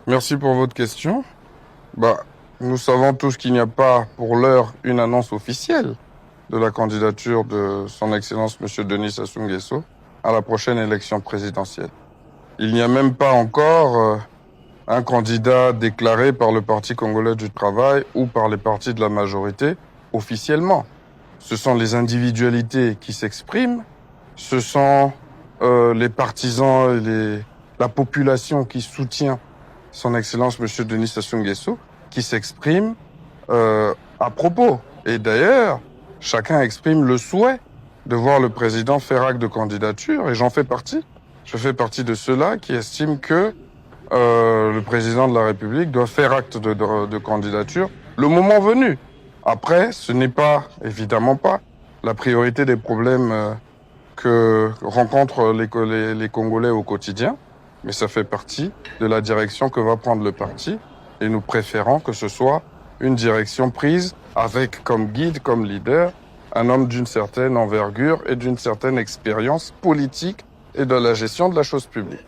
Merci pour votre question. Bah, nous savons tous qu'il n'y a pas pour l'heure une annonce officielle de la candidature de Son Excellence Monsieur Denis Sassou Nguesso à la prochaine élection présidentielle. Il n'y a même pas encore un candidat déclaré par le Parti congolais du travail ou par les partis de la majorité officiellement. Ce sont les individualités qui s'expriment, ce sont les partisans et la population qui soutient Son Excellence Monsieur Denis Sassou Nguesso qui s'expriment à propos. Et d'ailleurs, chacun exprime le souhait de voir le président faire acte de candidature, et j'en fais partie. Je fais partie de ceux-là qui estiment que le président de la République doit faire acte de candidature le moment venu. Après, ce n'est pas, évidemment pas, la priorité des problèmes que rencontrent les Congolais au quotidien, mais ça fait partie de la direction que va prendre le parti, et nous préférons que ce soit une direction prise avec comme guide, comme leader, un homme d'une certaine envergure et d'une certaine expérience politique et de la gestion de la chose publique.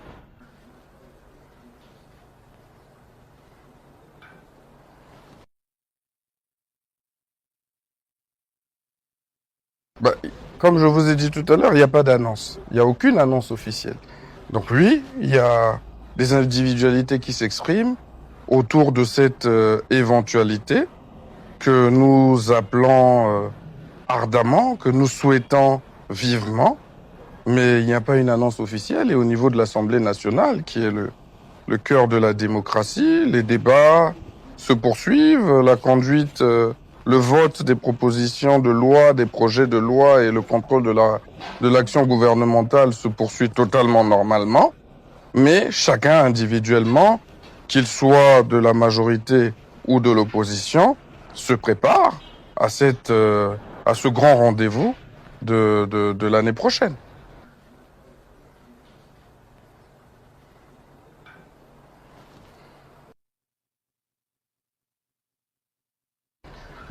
Bah, comme je vous ai dit tout à l'heure, il n'y a pas d'annonce. Il n'y a aucune annonce officielle. Donc oui, il y a des individualités qui s'expriment autour de cette éventualité que nous appelons ardemment, que nous souhaitons vivement, mais il n'y a pas une annonce officielle. Et au niveau de l'Assemblée nationale, qui est le cœur de la démocratie, les débats se poursuivent, la conduite, le vote des propositions de loi, des projets de loi et le contrôle de l'action gouvernementale se poursuit totalement normalement, mais chacun individuellement, qu'il soit de la majorité ou de l'opposition, se prépare à à ce grand rendez-vous de l'année prochaine.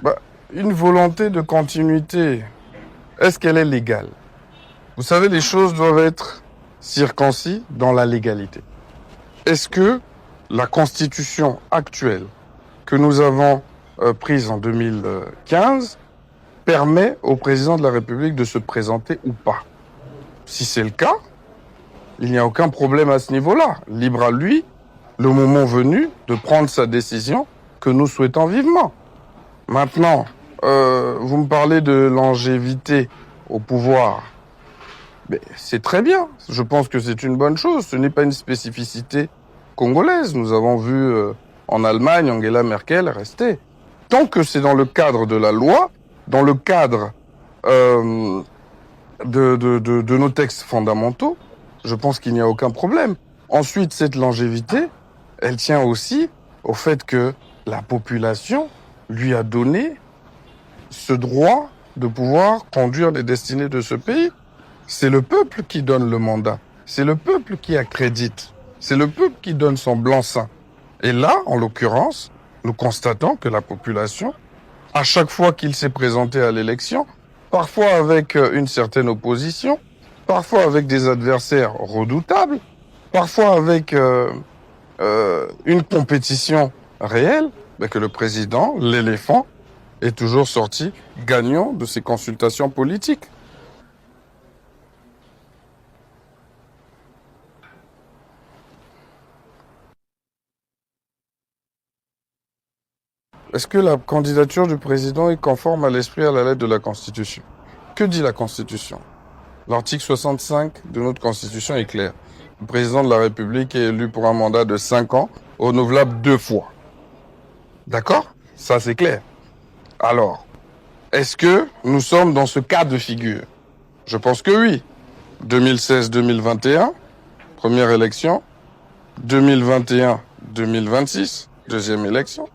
Bah, une volonté de continuité, est-ce qu'elle est légale? Vous savez, les choses doivent être circoncis dans la légalité. Est-ce que la constitution actuelle que nous avons prise en 2015 permet au président de la République de se présenter ou pas? Si c'est le cas, il n'y a aucun problème à ce niveau-là. Libre à lui, le moment venu, de prendre sa décision que nous souhaitons vivement. Maintenant, vous me parlez de longévité au pouvoir. Mais c'est très bien. Je pense que c'est une bonne chose. Ce n'est pas une spécificité congolaise. Nous avons vu en Allemagne Angela Merkel rester. Tant que c'est dans le cadre de la loi, dans le cadre de nos textes fondamentaux, je pense qu'il n'y a aucun problème. Ensuite, cette longévité, elle tient aussi au fait que la population lui a donné ce droit de pouvoir conduire les destinées de ce pays. C'est le peuple qui donne le mandat. C'est le peuple qui accrédite. C'est le peuple qui donne son blanc-seing. Et là, en l'occurrence, nous constatons que la population, à chaque fois qu'il s'est présenté à l'élection, parfois avec une certaine opposition, parfois avec des adversaires redoutables, parfois avec une compétition réelle, mais que le président, l'éléphant, est toujours sorti gagnant de ces consultations politiques. Est-ce que la candidature du président est conforme à l'esprit et à la lettre de la Constitution? Que dit la Constitution? L'article 65 de notre Constitution est clair. Le président de la République est élu pour un mandat de 5 ans, renouvelable 2 fois. D'accord? Ça, c'est clair. Alors, est-ce que nous sommes dans ce cas de figure? Je pense que oui. 2016-2021, première élection. 2021-2026, deuxième élection.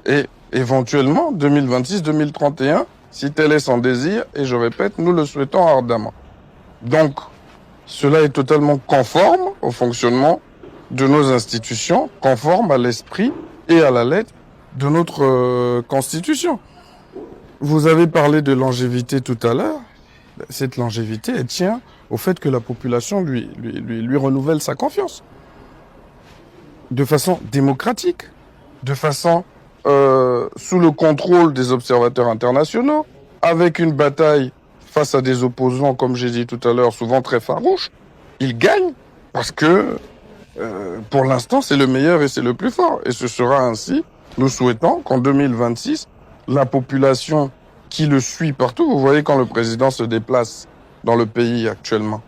Et éventuellement 2026-2031, si tel est son désir, et je répète, nous le souhaitons ardemment. Donc, cela est totalement conforme au fonctionnement de nos institutions, conforme à l'esprit et à la lettre de notre Constitution. Vous avez parlé de longévité tout à l'heure. Cette longévité, elle tient au fait que la population lui renouvelle sa confiance. de façon démocratique, de façon sous le contrôle des observateurs internationaux, avec une bataille face à des opposants, comme j'ai dit tout à l'heure, souvent très farouches. Il gagne parce que pour l'instant, c'est le meilleur et c'est le plus fort. Et ce sera ainsi. Nous souhaitons qu'en 2026, la population qui le suit partout, vous voyez quand le président se déplace dans le pays actuellement,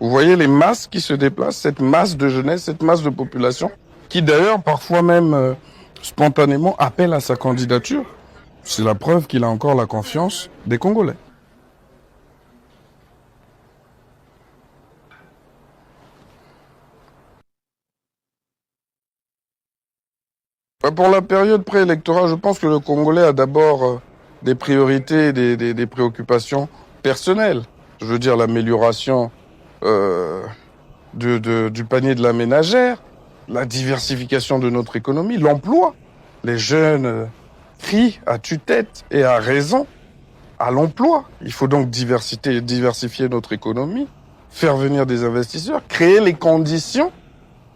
vous voyez les masses qui se déplacent, cette masse de jeunesse, cette masse de population, qui d'ailleurs parfois même spontanément appelle à sa candidature. C'est la preuve qu'il a encore la confiance des Congolais. Pour la période préélectorale, je pense que le Congolais a d'abord des priorités, des préoccupations personnelles. Je veux dire l'amélioration du panier de la ménagère, la diversification de notre économie, l'emploi. Les jeunes crient à tue-tête et à raison à l'emploi. Il faut donc diversifier notre économie, faire venir des investisseurs, créer les conditions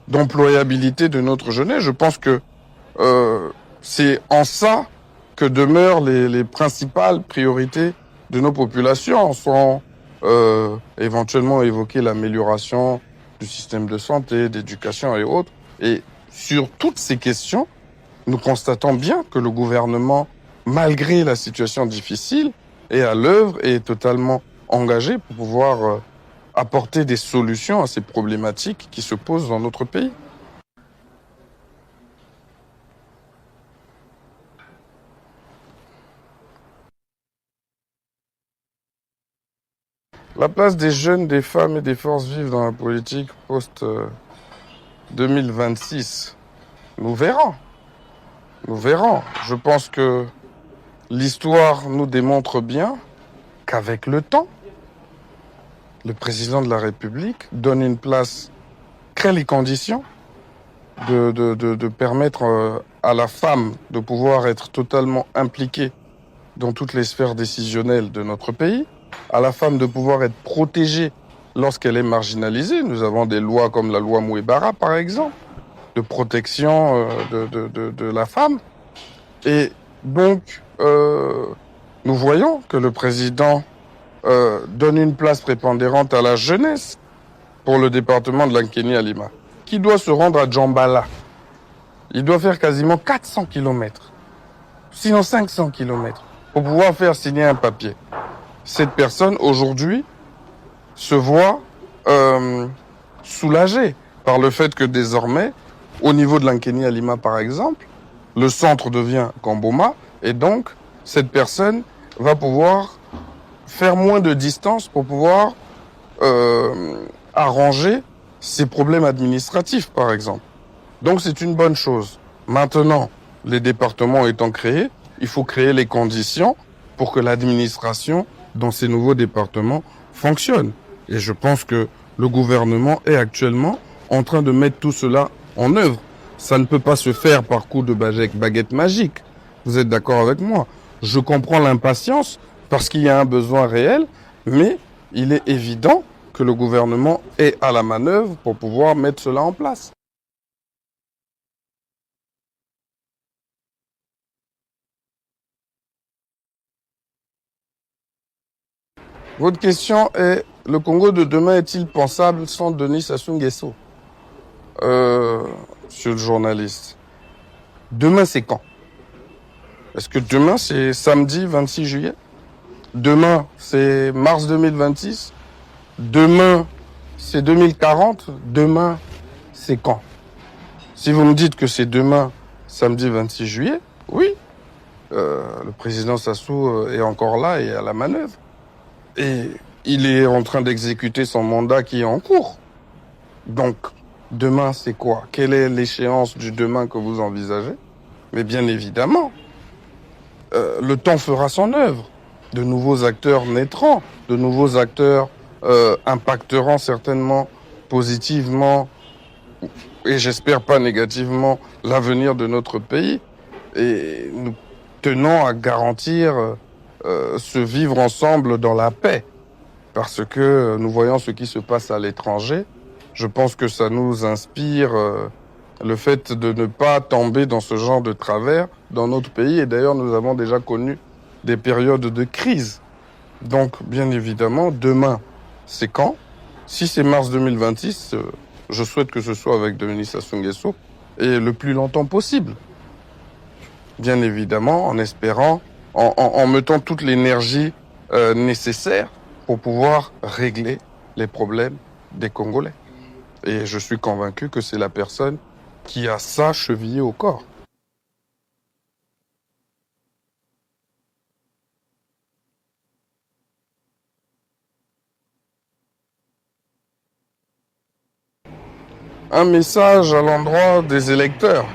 d'employabilité de notre jeunesse. Je pense que c'est en ça que demeurent les principales priorités de nos populations, sans éventuellement évoquer l'amélioration du système de santé, d'éducation et autres. Et sur toutes ces questions, nous constatons bien que le gouvernement, malgré la situation difficile, est à l'œuvre et est totalement engagé pour pouvoir apporter des solutions à ces problématiques qui se posent dans notre pays. La place des jeunes, des femmes et des forces vives dans la politique post-2026, nous verrons. Nous verrons. Je pense que l'histoire nous démontre bien qu'avec le temps, le président de la République donne une place, crée les conditions de permettre à la femme de pouvoir être totalement impliquée dans toutes les sphères décisionnelles de notre pays, à la femme de pouvoir être protégée lorsqu'elle est marginalisée. Nous avons des lois comme la loi Mouebara, par exemple, de protection de la femme. Et donc, nous voyons que le président donne une place prépondérante à la jeunesse pour le département de l'Ankeni-Alima, qui doit se rendre à Djambala. Il doit faire quasiment 400 kilomètres, sinon 500 kilomètres, pour pouvoir faire signer un papier. Cette personne, aujourd'hui, se voit soulagée par le fait que désormais, au niveau de l'Ankeni-Alima, par exemple, le centre devient Kamboma, et donc, cette personne va pouvoir faire moins de distance pour pouvoir arranger ses problèmes administratifs, par exemple. Donc, c'est une bonne chose. Maintenant, les départements étant créés, il faut créer les conditions pour que l'administration dans ces nouveaux départements fonctionne. Et je pense que le gouvernement est actuellement en train de mettre tout cela en œuvre. Ça ne peut pas se faire par coup de baguette magique. Vous êtes d'accord avec moi? Je comprends l'impatience parce qu'il y a un besoin réel, mais il est évident que le gouvernement est à la manœuvre pour pouvoir mettre cela en place. Votre question est, le Congo de demain est-il pensable sans Denis Sassou Nguesso? Monsieur le journaliste, demain c'est quand? Est-ce que demain c'est samedi 26 juillet? Demain c'est mars 2026? Demain c'est 2040? Demain c'est quand? Si vous me dites que c'est demain, samedi 26 juillet, oui, le président Sassou est encore là et à la manœuvre. Et il est en train d'exécuter son mandat qui est en cours. Donc, demain, c'est quoi? Quelle est l'échéance du demain que vous envisagez? Mais bien évidemment, le temps fera son œuvre. De nouveaux acteurs naîtront, de nouveaux acteurs impacteront certainement positivement et j'espère pas négativement l'avenir de notre pays. Et nous tenons à garantir se vivre ensemble dans la paix. Parce que nous voyons ce qui se passe à l'étranger. Je pense que ça nous inspire le fait de ne pas tomber dans ce genre de travers dans notre pays. Et d'ailleurs, nous avons déjà connu des périodes de crise. Donc, bien évidemment, demain, c'est quand? Si c'est mars 2026, je souhaite que ce soit avec Denis Sassou Nguesso et le plus longtemps possible. Bien évidemment, en espérant, en mettant toute l'énergie nécessaire pour pouvoir régler les problèmes des Congolais. Et je suis convaincu que c'est la personne qui a ça chevillé au corps. Un message à l'endroit des électeurs.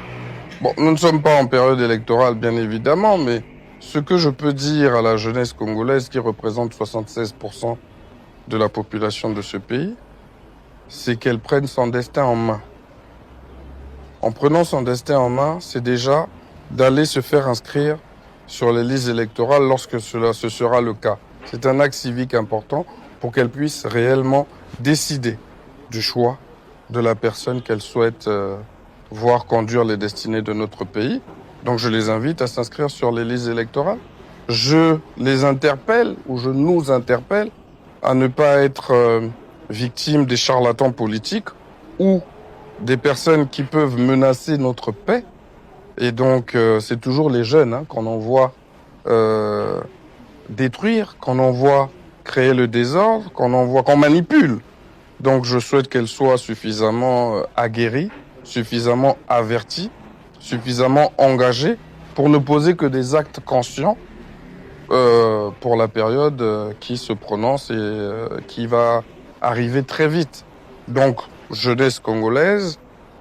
Bon, nous ne sommes pas en période électorale, bien évidemment, mais ce que je peux dire à la jeunesse congolaise qui représente 76% de la population de ce pays, c'est qu'elle prenne son destin en main. En prenant son destin en main, c'est déjà d'aller se faire inscrire sur les listes électorales lorsque ce sera le cas. C'est un acte civique important pour qu'elle puisse réellement décider du choix de la personne qu'elle souhaite voir conduire les destinées de notre pays. Donc je les invite à s'inscrire sur les listes électorales. Je les interpelle, ou je nous interpelle, à ne pas être victimes des charlatans politiques ou des personnes qui peuvent menacer notre paix. Et donc, c'est toujours les jeunes qu'on envoie détruire, qu'on envoie créer le désordre, qu'on manipule. Donc, je souhaite qu'elle soit suffisamment aguerrie, suffisamment avertie, suffisamment engagée pour ne poser que des actes conscients pour la période qui se prononce et qui va arriver très vite. Donc, jeunesse congolaise,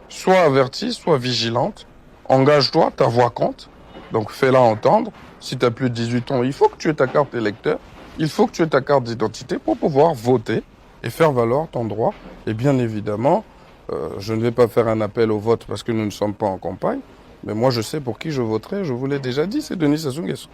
sois avertie, sois vigilante, engage-toi, ta voix compte, donc fais-la entendre. Si tu as plus de 18 ans, il faut que tu aies ta carte électeur, il faut que tu aies ta carte d'identité pour pouvoir voter et faire valoir ton droit. Et bien évidemment, je ne vais pas faire un appel au vote parce que nous ne sommes pas en campagne, mais moi je sais pour qui je voterai, je vous l'ai déjà dit, c'est Denis Sassou Nguesso.